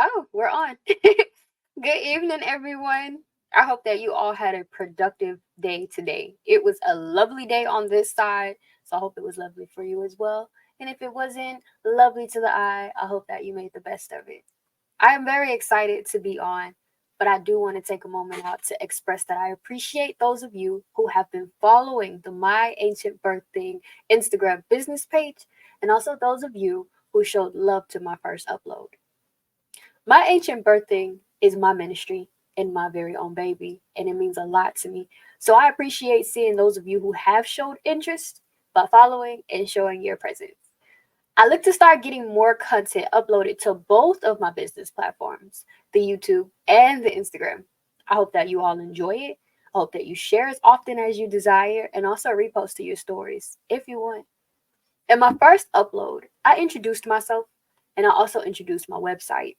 Oh, we're on. Good evening, everyone. I hope that you all had a productive day today. It was a lovely day on this side, so I hope it was lovely for you as well. And if it wasn't lovely to the eye, I hope that you made the best of it. I am very excited to be on, but I do want to take a moment out to express that I appreciate those of you who have been following the My Ancient Birthing Instagram business page, and also those of you who showed love to my first upload. My ancient birthing is my ministry and my very own baby, and it means a lot to me. So I appreciate seeing those of you who have showed interest by following and showing your presence. I look to start getting more content uploaded to both of my business platforms, the YouTube and the Instagram. I hope that you all enjoy it. I hope that you share as often as you desire and also repost to your stories if you want. In my first upload, I introduced myself and I also introduced my website.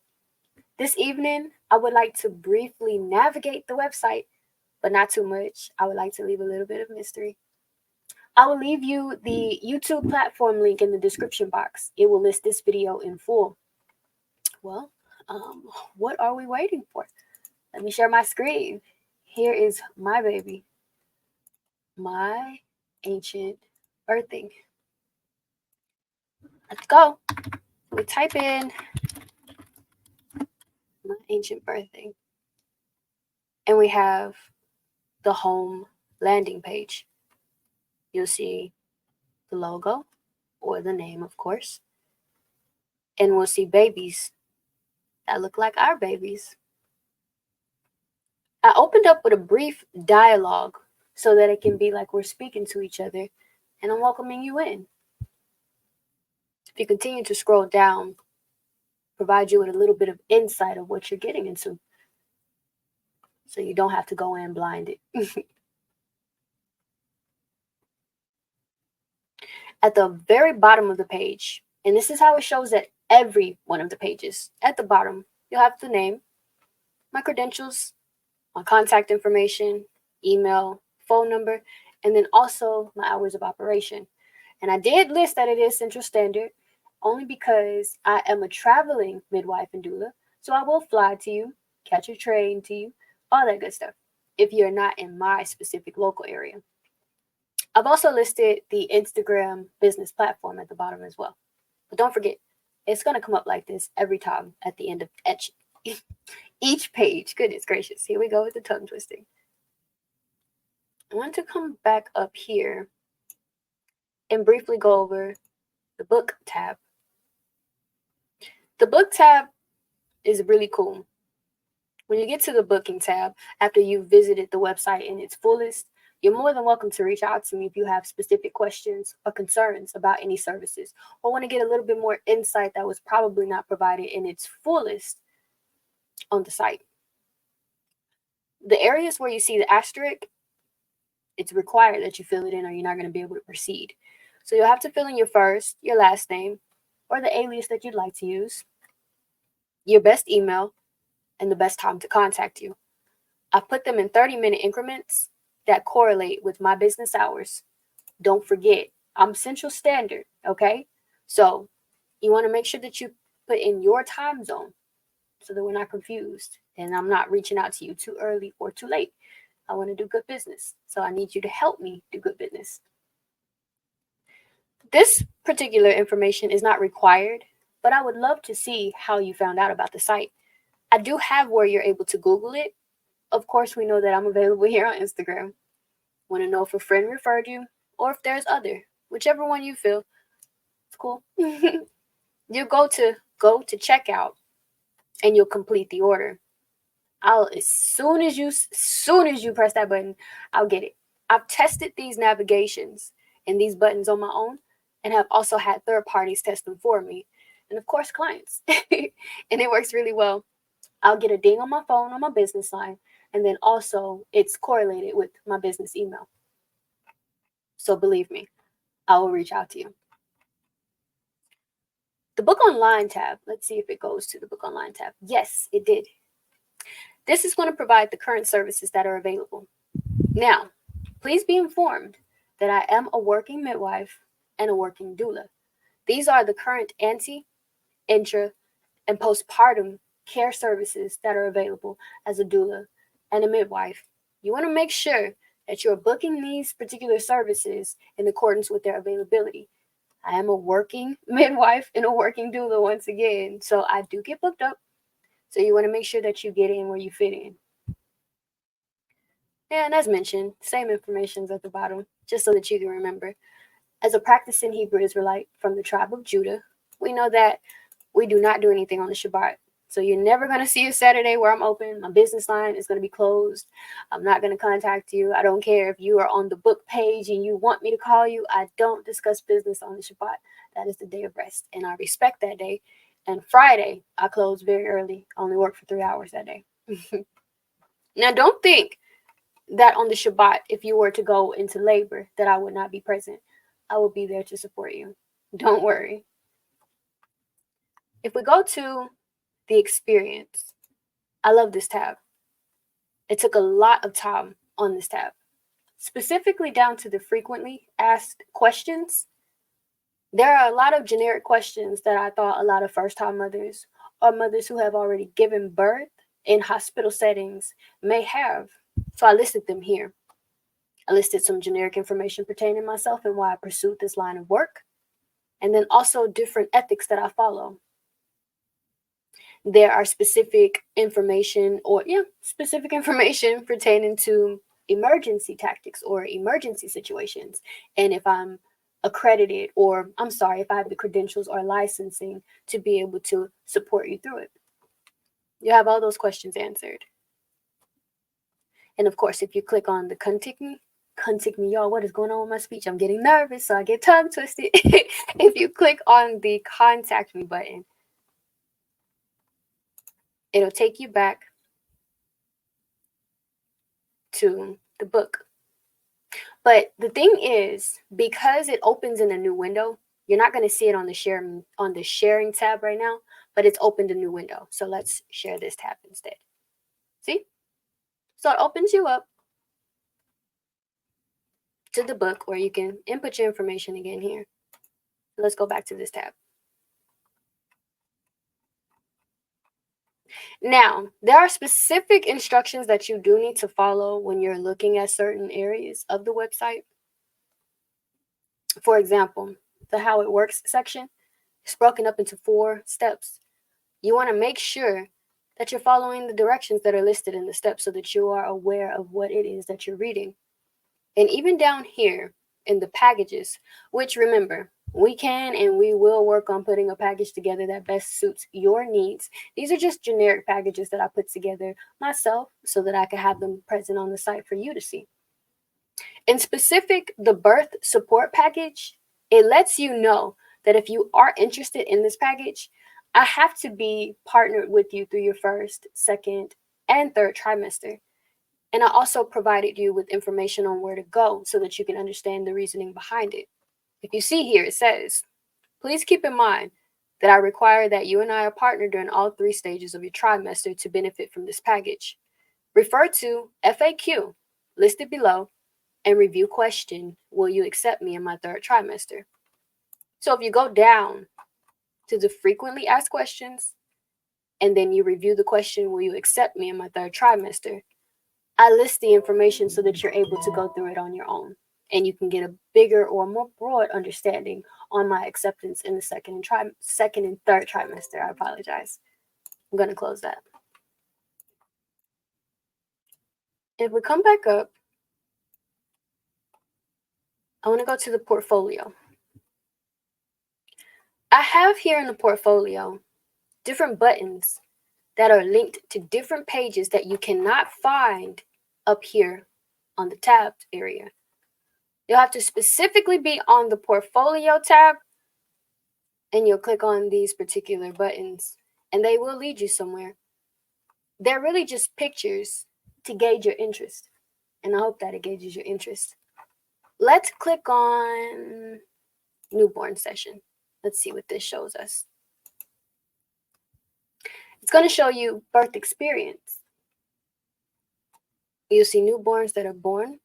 This evening, I would like to briefly navigate the website, but not too much. I would like to leave a little bit of mystery. I will leave you the YouTube platform link in the description box. It will list this video in full. Well, um, what are we waiting for? Let me share my screen. Here is my baby, my ancient birthing. Let's go. We type in my ancient birthing, and we have the home landing page. You'll see the logo or the name, of course, and we'll see babies that look like our babies. I opened up with a brief dialogue so that it can be like we're speaking to each other, and I'm welcoming you in. If you continue to scroll down, provide you with a little bit of insight of what you're getting into so you don't have to go in blinded. At the very bottom of the page, and this is how it shows at every one of the pages, at the bottom, you'll have the name, my credentials, my contact information, email, phone number, and then also my hours of operation. And I did list that it is Central Standard only because I am a traveling midwife and doula. So I will fly to you, catch a train to you, all that good stuff, if you're not in my specific local area. I've also listed the Instagram business platform at the bottom as well. But don't forget, it's going to come up like this every time at the end of each page. Goodness gracious. Here we go with the tongue twisting. I want to come back up here and briefly go over the book tab. The book tab is really cool. When you get to the booking tab, after you've visited the website in its fullest, you're more than welcome to reach out to me if you have specific questions or concerns about any services or want to get a little bit more insight that was probably not provided in its fullest on the site. The areas where you see the asterisk, it's required that you fill it in or you're not going to be able to proceed. So you'll have to fill in your first, your last name, or the alias that you'd like to use, your best email, and the best time to contact you. I've put them in 30-minute increments that correlate with my business hours. Don't forget, I'm Central Standard, okay? So you want to make sure that you put in your time zone so that we're not confused and I'm not reaching out to you too early or too late. I want to do good business, so I need you to help me do good business. This particular information is not required, but I would love to see how you found out about the site. I do have where you're able to Google it. Of course, we know that I'm available here on Instagram. Want to know if a friend referred you or if there's other, whichever one you feel. It's cool. You go to checkout and you'll complete the order. As soon as you press that button, I'll get it. I've tested these navigations and these buttons on my own and have also had third parties test them for me. And of course, clients. And it works really well. I'll get a ding on my phone on my business line, and then also it's correlated with my business email. So believe me, I will reach out to you. The book online tab, let's see if it goes to the book online tab. Yes, it did. This is going to provide the current services that are available. Now, please be informed that I am a working midwife and a working doula. These are the current ante, intra, and postpartum care services that are available as a doula and a midwife. You want to make sure that you're booking these particular services in accordance with their availability. I am a working midwife and a working doula once again, so I do get booked up. So you want to make sure that you get in where you fit in. And as mentioned, same information's at the bottom, just so that you can remember. As a practicing Hebrew Israelite from the tribe of Judah, we know that we do not do anything on the Shabbat. So you're never going to see a Saturday where I'm open. My business line is going to be closed. I'm not going to contact you. I don't care if you are on the book page and you want me to call you. I don't discuss business on the Shabbat. That is the day of rest, and I respect that day. And Friday, I close very early. I only work for 3 hours that day. Now, don't think that on the Shabbat, if you were to go into labor, that I would not be present. I will be there to support you. Don't worry. If we go to the experience, I love this tab. It took a lot of time on this tab, specifically down to the frequently asked questions. There are a lot of generic questions that I thought a lot of first-time mothers or mothers who have already given birth in hospital settings may have. So I listed them here. I listed some generic information pertaining to myself and why I pursued this line of work, and then also different ethics that I follow. There are specific information pertaining to emergency tactics or emergency situations. And if I'm accredited, or I'm sorry, if I have the credentials or licensing to be able to support you through it. You have all those questions answered. And of course, if you click on the contact me, y'all, what is going on with my speech? I'm getting nervous, so I get tongue twisted. If you click on the contact me button, it'll take you back to the book. But the thing is, because it opens in a new window, you're not going to see it on the sharing tab right now, but it's opened a new window. So let's share this tab instead. See? So it opens you up to the book where you can input your information again here. Let's go back to this tab. Now, there are specific instructions that you do need to follow when you're looking at certain areas of the website. For example, the How It Works section is broken up into 4 steps. You want to make sure that you're following the directions that are listed in the steps so that you are aware of what it is that you're reading. And even down here in the packages, which remember, we can and we will work on putting a package together that best suits your needs. These are just generic packages that I put together myself so that I can have them present on the site for you to see. In specific, the birth support package, it lets you know that if you are interested in this package, I have to be partnered with you through your first, second, and third trimester. And I also provided you with information on where to go so that you can understand the reasoning behind it. If you see here, it says, please keep in mind that I require that you and I are partnered during all 3 stages of your trimester to benefit from this package. Refer to FAQ listed below and review question, will you accept me in my 3rd trimester? So if you go down to the frequently asked questions, and then you review the question, will you accept me in my 3rd trimester? I list the information so that you're able to go through it on your own, and you can get a bigger or more broad understanding on my acceptance in the second and third trimester. I apologize. I'm going to close that. If we come back up, I want to go to the portfolio. I have here in the portfolio different buttons that are linked to different pages that you cannot find up here on the tabs area. You'll have to specifically be on the portfolio tab, and you'll click on these particular buttons, and they will lead you somewhere. They're really just pictures to gauge your interest, and I hope that it gauges your interest. Let's click on newborn session. Let's see what this shows us. It's going to show you birth experience. You'll see newborns that are born,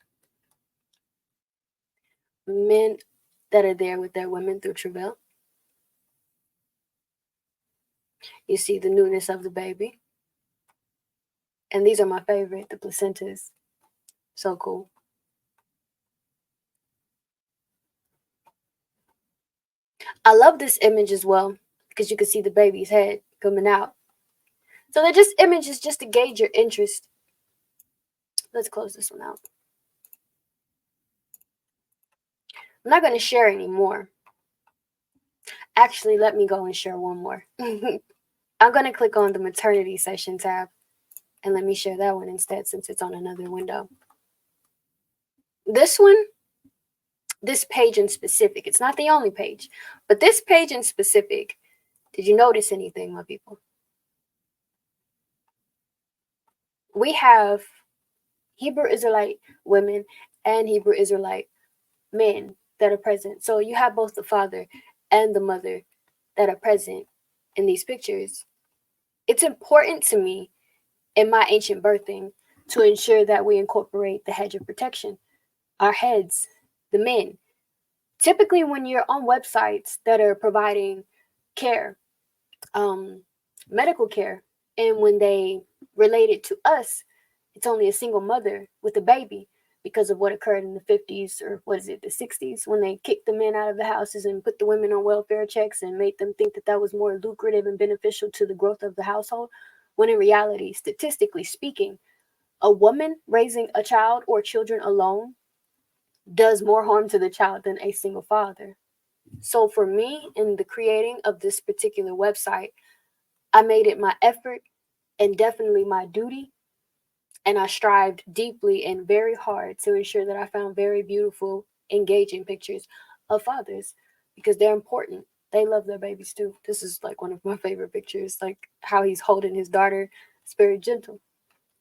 men that are there with their women through travail, You see the newness of the baby. And these are my favorite, the placentas. So cool. I love this image as well because you can see the baby's head coming out. So they're just images just to gauge your interest. Let's close this one out. I'm not going to share any more. Actually, let me go and share one more. I'm going to click on the maternity session tab and let me share that one instead since it's on another window. This one, this page in specific, it's not the only page, but this page in specific, did you notice anything, my people? We have Hebrew Israelite women and Hebrew Israelite men that are present. So you have both the father and the mother that are present in these pictures. It's important to me in my ancient birthing to ensure that we incorporate the hedge of protection, our heads, the men. Typically, when you're on websites that are providing care, um, medical care, and when they relate it to us, it's only a single mother with a baby because of what occurred in the 50s or what is it, the 60s, when they kicked the men out of the houses and put the women on welfare checks and made them think that that was more lucrative and beneficial to the growth of the household. When in reality, statistically speaking, a woman raising a child or children alone does more harm to the child than a single father. So for me, in the creating of this particular website, I made it my effort and definitely my duty, and I strived deeply and very hard to ensure that I found very beautiful, engaging pictures of fathers because they're important. They love their babies too. This is like one of my favorite pictures, like how he's holding his daughter. It's very gentle.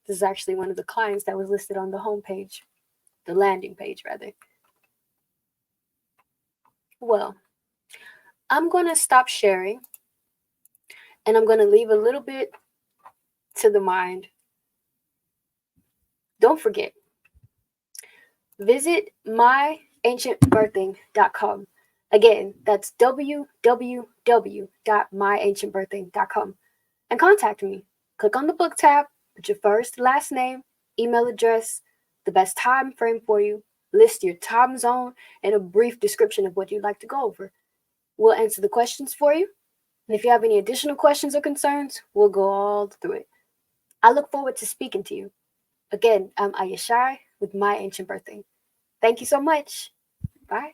This is actually one of the clients that was listed on the homepage, the landing page, rather. Well, I'm going to stop sharing and I'm going to leave a little bit to the mind. Don't forget, visit myancientbirthing.com. Again, that's www.myancientbirthing.com. And contact me. Click on the book tab, put your first, last name, email address, the best time frame for you, list your time zone, and a brief description of what you'd like to go over. We'll answer the questions for you. And if you have any additional questions or concerns, we'll go all through it. I look forward to speaking to you. Again, I'm Ahyashah with My Ancient Birthing. Thank you so much. Bye.